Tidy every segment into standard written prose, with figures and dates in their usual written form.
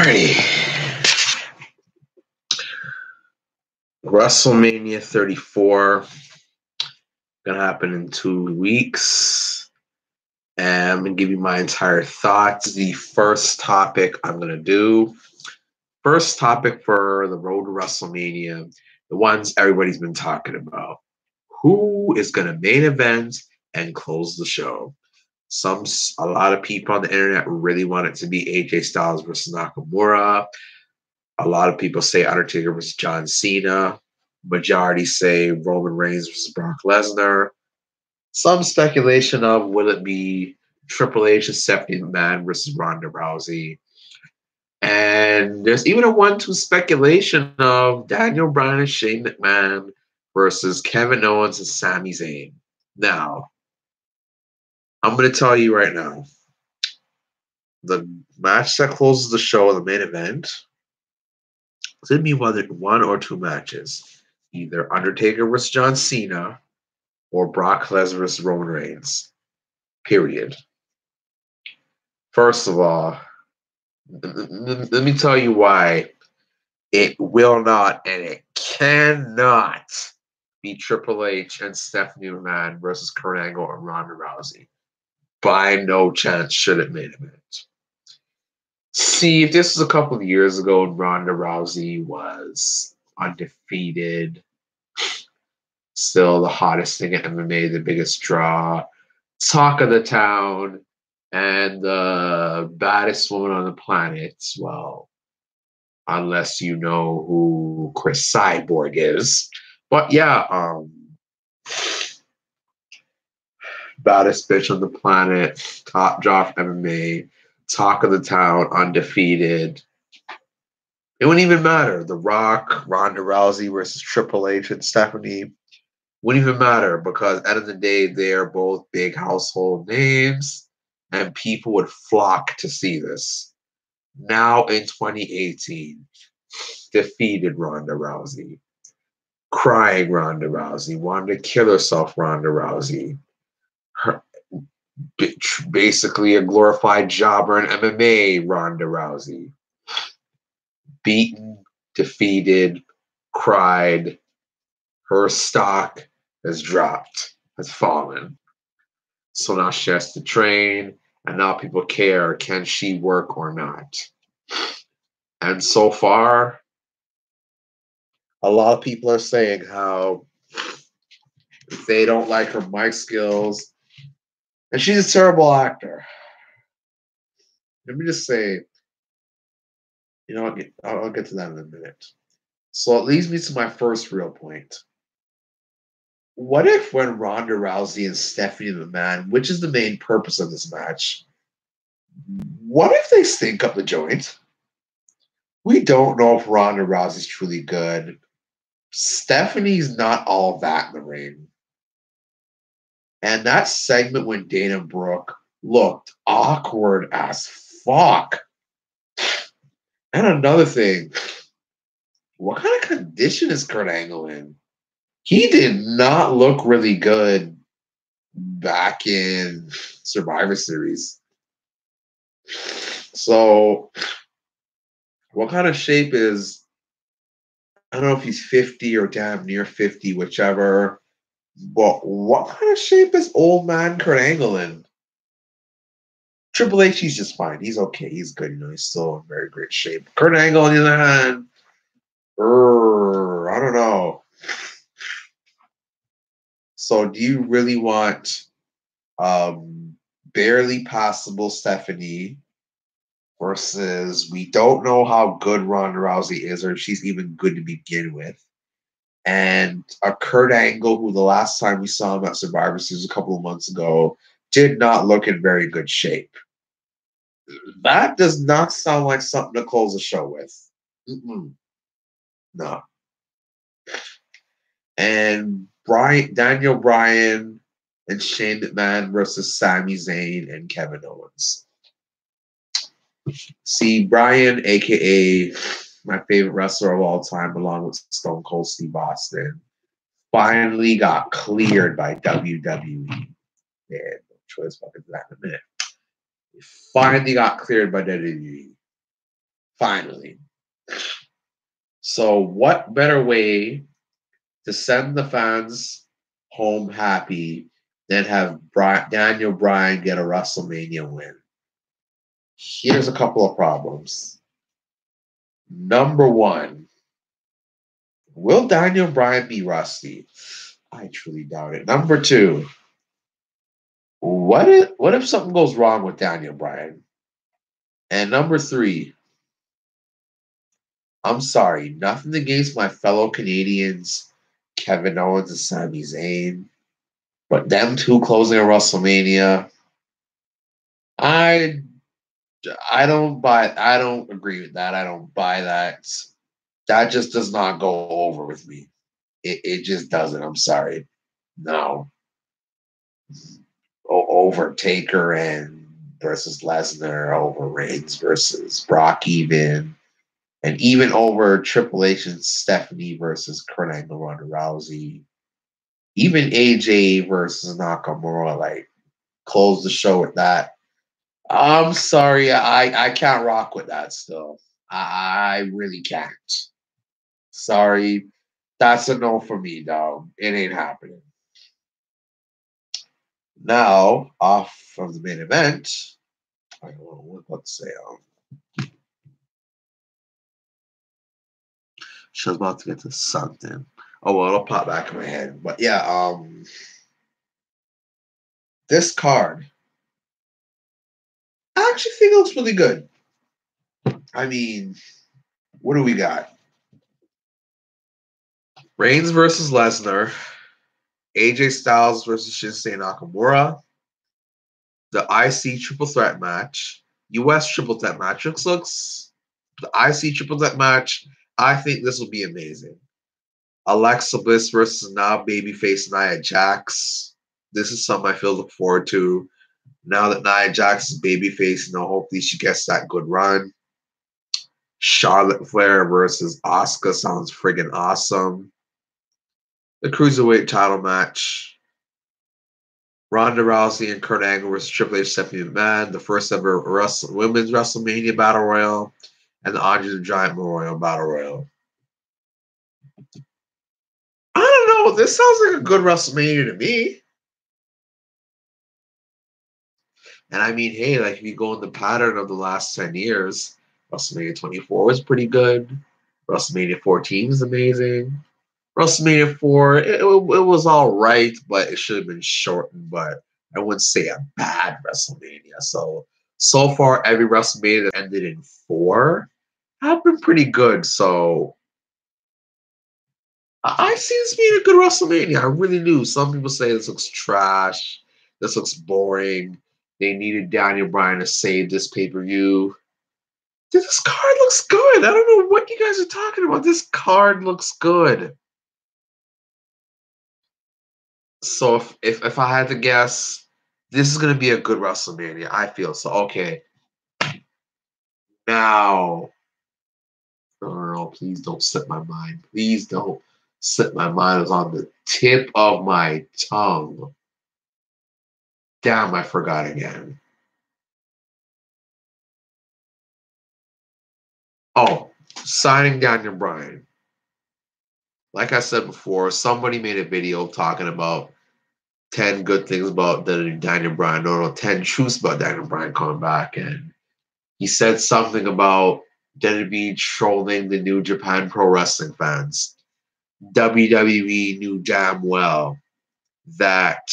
Alrighty. Wrestlemania 34 gonna happen in 2 weeks. And I'm gonna give you my entire thoughts. The first topic I'm gonna do. First topic for the road to WrestleMania, the ones everybody's been talking about. Who is gonna main event and close the show? A lot of people on the internet really want it to be AJ Styles versus Nakamura. A lot of people say Undertaker versus John Cena. Majority say Roman Reigns versus Brock Lesnar. Some speculation of will it be Triple H and Stephanie McMahon versus Ronda Rousey. And there's even a 1-2 speculation of Daniel Bryan and Shane McMahon versus Kevin Owens and Sami Zayn. Now, I'm going to tell you right now, the match that closes the show, the main event, it's going to be one or two matches. Either Undertaker versus John Cena or Brock Lesnar versus Roman Reigns. Period. First of all, let me tell you why it will not and it cannot be Triple H and Stephanie McMahon versus Kurt Angle and Ronda Rousey. By no chance should it main event. See, if this was a couple of years ago and Ronda Rousey was undefeated, still the hottest thing at MMA, the biggest draw, talk of the town, and the baddest woman on the planet. Well, unless you know who Chris Cyborg is. But yeah, baddest bitch on the planet, top draw MMA, talk of the town, undefeated. It wouldn't even matter. The Rock, Ronda Rousey versus Triple H and Stephanie wouldn't even matter because at the end of the day, they're both big household names and people would flock to see this. Now in 2018, defeated Ronda Rousey, crying Ronda Rousey, wanted to kill herself Ronda Rousey, basically a glorified jobber in MMA Ronda Rousey, beaten, defeated, cried, her stock has dropped, has fallen. So now she has to train, and now people care, can she work or not? And so far, a lot of people are saying how if they don't like her mic skills, and she's a terrible actor. Let me just say, I'll get to that in a minute. So it leads me to my first real point. What if when Ronda Rousey and Stephanie McMahon, which is the main purpose of this match, what if they stink up the joint? We don't know if Ronda Rousey's truly good. Stephanie's not all that in the ring. And that segment when Dana Brooke looked awkward as fuck. And another thing, what kind of condition is Kurt Angle in? He did not look really good back in Survivor Series. So, what kind of shape is, I don't know if he's 50 or damn near 50, whichever, but what kind of shape is old man Kurt Angle in? Triple H, he's just fine. He's okay. He's good. He's still in very great shape. Kurt Angle, on the other hand, I don't know. So do you really want barely passable Stephanie versus we don't know how good Ronda Rousey is or if she's even good to begin with, and a Kurt Angle who the last time we saw him at Survivor Series a couple of months ago did not look in very good shape? That does not sound like something to close the show with. No. And Daniel Bryan and Shane McMahon versus Sami Zayn and Kevin Owens. See, Bryan, a.k.a. my favorite wrestler of all time, along with Stone Cold Steve Austin, finally got cleared by WWE. Man, no choice, I'll get to that in a minute. He finally got cleared by WWE Finally. So what better way to send the fans home happy than have Daniel Bryan get a WrestleMania win? Here's a couple of problems. Number one, will Daniel Bryan be rusty? I truly doubt it. Number two, what if something goes wrong with Daniel Bryan? And number three, I'm sorry, nothing against my fellow Canadians, Kevin Owens and Sami Zayn, but them two closing a WrestleMania, I I don't agree with that. I don't buy that. That just does not go over with me. It just doesn't. I'm sorry. No. Over Taker and versus Lesnar, over Reigns versus Brock and even over Triple H and Stephanie versus Kurt Angle, Ronda Rousey, even AJ versus Nakamura, like close the show with that. I'm sorry, I can't rock with that still. I really can't. Sorry, that's a no for me, dog. It ain't happening. Now, off from the main event, I don't know what to say. She was about to get to something. Oh well, it'll pop back in my head. But yeah, this card, I actually think it looks really good. I mean, what do we got? Reigns versus Lesnar, AJ Styles versus Shinsuke Nakamura, the IC triple threat match, US triple threat match. Looks the IC triple threat match. I think this will be amazing. Alexa Bliss versus now babyface Nia Jax. This is something I feel look forward to. Now that Nia Jax is babyface, hopefully she gets that good run. Charlotte Flair versus Asuka sounds friggin' awesome. The Cruiserweight title match. Ronda Rousey and Kurt Angle versus Triple H, Stephanie McMahon. The first ever Women's WrestleMania Battle Royal. And the Andre the Giant Memorial Battle Royal. I don't know. This sounds like a good WrestleMania to me. And I mean, hey, like if you go in the pattern of the last 10 years, WrestleMania 24 was pretty good. WrestleMania 14 was amazing. WrestleMania 4, it was all right, but it should have been shortened. But I wouldn't say a bad WrestleMania. So far, every WrestleMania that ended in 4 have been pretty good. So I see this being a good WrestleMania. I really do. Some people say this looks trash. This looks boring. They needed Daniel Bryan to save this pay-per-view. This card looks good. I don't know what you guys are talking about. This card looks good. So if I had to guess, this is going to be a good WrestleMania. I feel so. Okay. Now, no, please don't slip my mind. Please don't slip my mind. It was on the tip of my tongue. Damn, I forgot again. Oh, signing Daniel Bryan. Like I said before, somebody made a video talking about 10 good things about Daniel Bryan. No, 10 truths about Daniel Bryan coming back. And he said something about WWE trolling the New Japan Pro Wrestling fans. WWE knew damn well that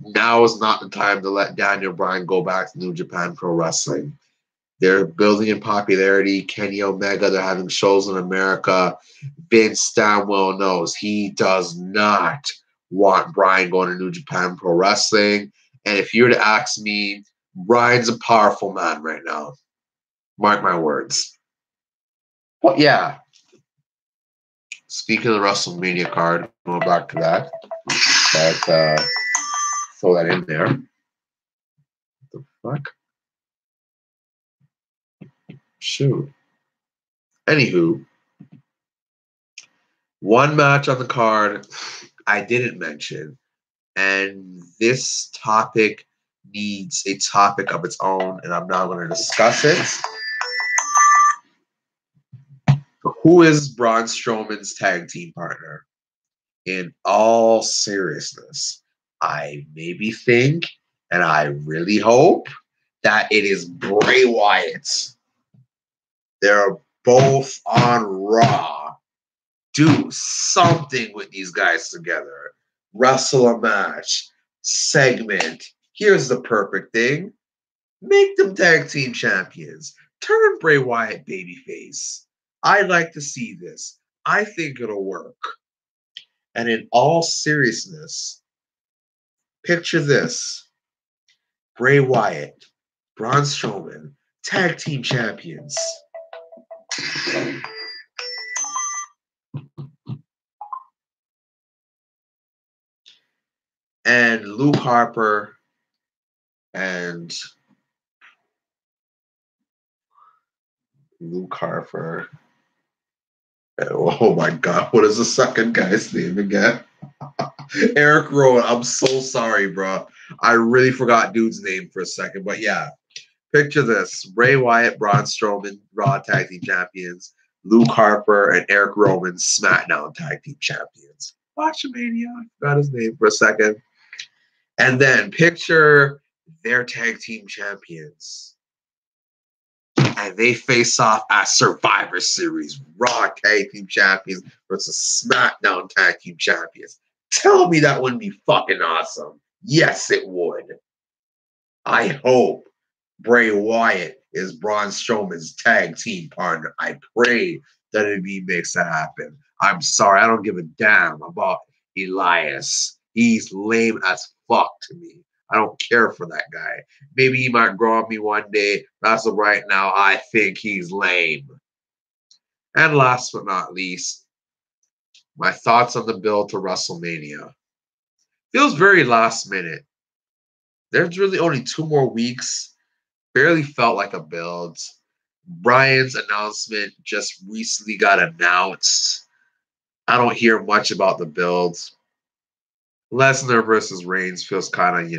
now is not the time to let Daniel Bryan go back to New Japan Pro Wrestling. They're building in popularity. Kenny Omega, they're having shows in America. Vince damn well knows he does not want Bryan going to New Japan Pro Wrestling. And if you were to ask me, Bryan's a powerful man right now. Mark my words. But yeah. Speaking of the WrestleMania card, going back to that. But throw that in there. What the fuck? Shoot. Anywho, one match on the card I didn't mention, and this topic needs a topic of its own, and I'm now going to discuss it. Who is Braun Strowman's tag team partner? In all seriousness, I maybe think, and I really hope, that it is Bray Wyatt. They're both on Raw. Do something with these guys together. Wrestle a match, segment. Here's the perfect thing. Make them tag team champions. Turn Bray Wyatt babyface. I'd like to see this. I think it'll work. And in all seriousness, picture this. Bray Wyatt, Braun Strowman, tag team champions. And Luke Harper and oh my God, what is the second guy's name again? Eric Rowan. I'm so sorry, bro. I really forgot dude's name for a second, but yeah. Picture this. Bray Wyatt, Braun Strowman, Raw Tag Team Champions. Luke Harper and Eric Rowan, SmackDown Tag Team Champions. Wrestlemania. I forgot his name for a second. And then picture their tag team champions. And they face off at Survivor Series, Raw Tag Team Champions versus SmackDown Tag Team Champions. Tell me that wouldn't be fucking awesome. Yes, it would. I hope Bray Wyatt is Braun Strowman's tag team partner. I pray that he makes that happen. I'm sorry, I don't give a damn about Elias. He's lame as fuck to me. I don't care for that guy. Maybe he might grow on me one day. As of right now, I think he's lame. And last but not least, my thoughts on the build to WrestleMania. Feels very last minute. There's really only 2 more weeks. Barely felt like a build. Brian's announcement just recently got announced. I don't hear much about the builds. Lesnar versus Reigns feels kind of,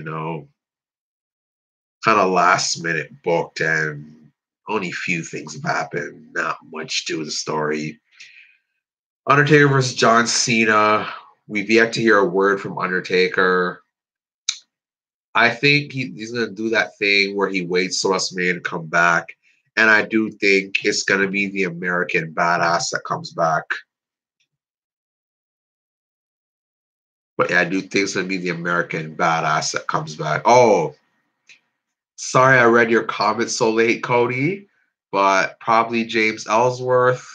kind of last minute booked, and only few things have happened. Not much to the story. Undertaker versus John Cena. We've yet to hear a word from Undertaker. I think he's going to do that thing where he waits till WrestleMania to come back. And I do think it's going to be the American Badass that comes back. But yeah, I do think it's going to be the American Badass that comes back. Oh, sorry I read your comment so late, Cody. But probably James Ellsworth.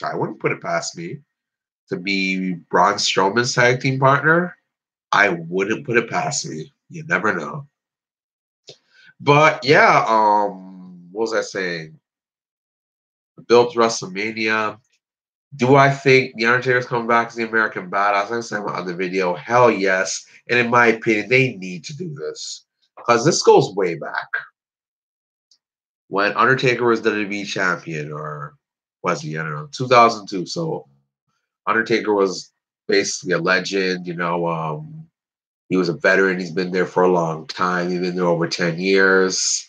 I wouldn't put it past me to be Braun Strowman's tag team partner. I wouldn't put it past me. You never know. But yeah, what was I saying? Built WrestleMania. Do I think The Undertaker's coming back as the American Badass? Like I said in my other video, hell yes. And in my opinion, they need to do this. Because this goes way back. When Undertaker was WWE champion, or was he? I don't know, 2002. So Undertaker was basically a legend, he was a veteran. He's been there for a long time. He's been there over 10 years.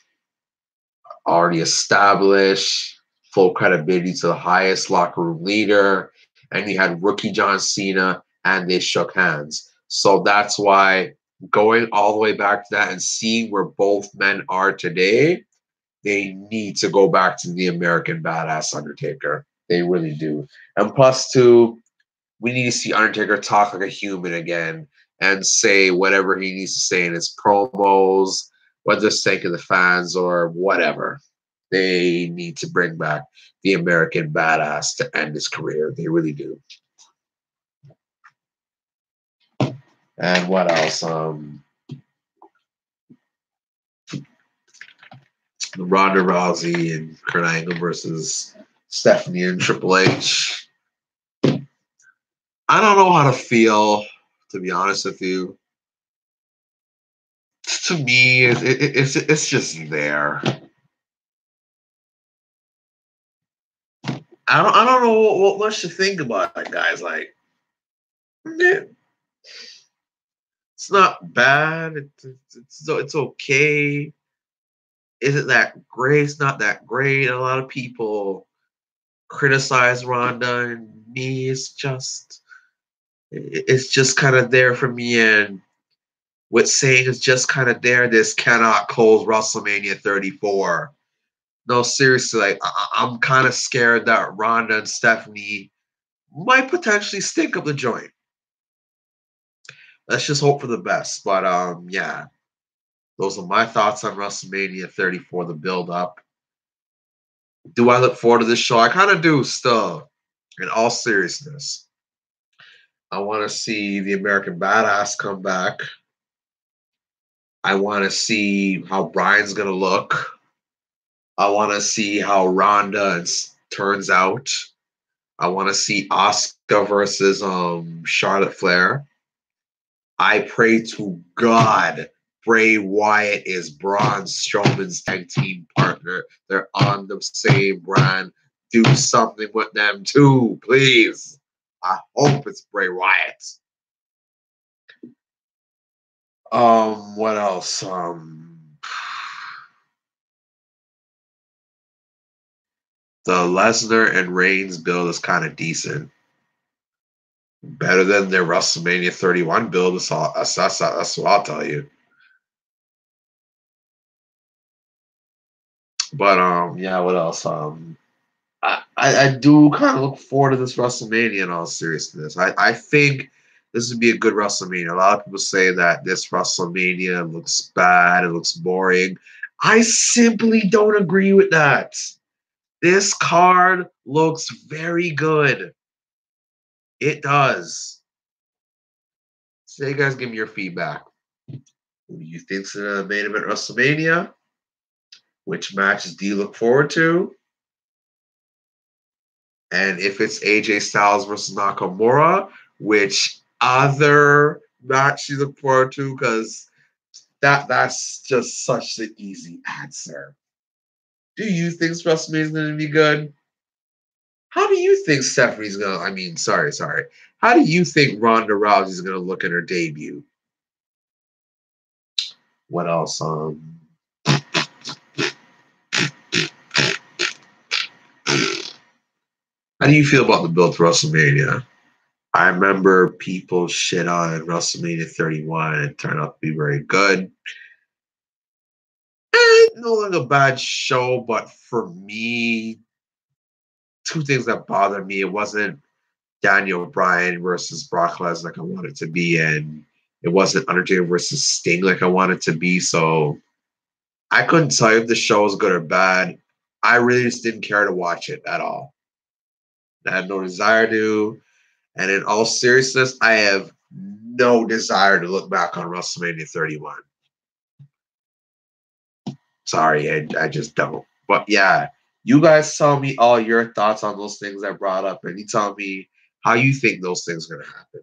Already established. Full credibility to the highest locker room leader. And he had rookie John Cena, and they shook hands. So that's why going all the way back to that and seeing where both men are today, they need to go back to the American Badass Undertaker. They really do. And plus, too, we need to see Undertaker talk like a human again and say whatever he needs to say in his promos, whether it's thanking the fans or whatever. They need to bring back the American Badass to end his career. They really do. And what else? Ronda Rousey and Kurt Angle versus Stephanie and Triple H. I don't know how to feel, to be honest with you. To me, it's just there. I don't know what much to think about it, guys. Like, it's not bad. It's okay. Is it that great? It's not that great. A lot of people criticize Ronda, and me, it's just kind of there for me. And with saying it's just kind of there, this cannot close WrestleMania 34. No, seriously, like I'm kind of scared that Ronda and Stephanie might potentially stink up the joint. Let's just hope for the best. But yeah, those are my thoughts on WrestleMania 34, the build up. Do I look forward to this show? I kind of do still, in all seriousness. I want to see the American Badass come back. I want to see how Brian's going to look. I want to see how Ronda turns out. I want to see Asuka versus Charlotte Flair. I pray to God Bray Wyatt is Braun Strowman's tag team partner. They're on the same brand. Do something with them too, please. I hope it's Bray Wyatt. What else? The Lesnar and Reigns build is kind of decent. Better than their WrestleMania 31 build. That's what I'll tell you. But yeah, what else? I do kind of look forward to this WrestleMania in all seriousness. I think this would be a good WrestleMania. A lot of people say that this WrestleMania looks bad, it looks boring. I simply don't agree with that. This card looks very good. It does. So you guys give me your feedback. Who do you think's the main event WrestleMania? Which matches do you look forward to? And if it's AJ Styles versus Nakamura, which other match you look forward to? Because that's just such an easy answer. Do you think WrestleMania is going to be good? How do you think Stephanie's going to? I mean, sorry. How do you think Ronda Rousey's going to look in her debut? What else? How do you feel about the build to WrestleMania? I remember people shit on WrestleMania 31 and it turned out to be very good. No like a bad show, but for me, two things that bothered me. It wasn't Daniel Bryan versus Brock Lesnar like I wanted it to be, and it wasn't Undertaker versus Sting like I wanted it to be. So I couldn't tell you if the show was good or bad. I really just didn't care to watch it at all. I had no desire to. And in all seriousness, I have no desire to look back on WrestleMania 31. Sorry, I just don't. But yeah, you guys tell me all your thoughts on those things I brought up, and you tell me how you think those things are going to happen.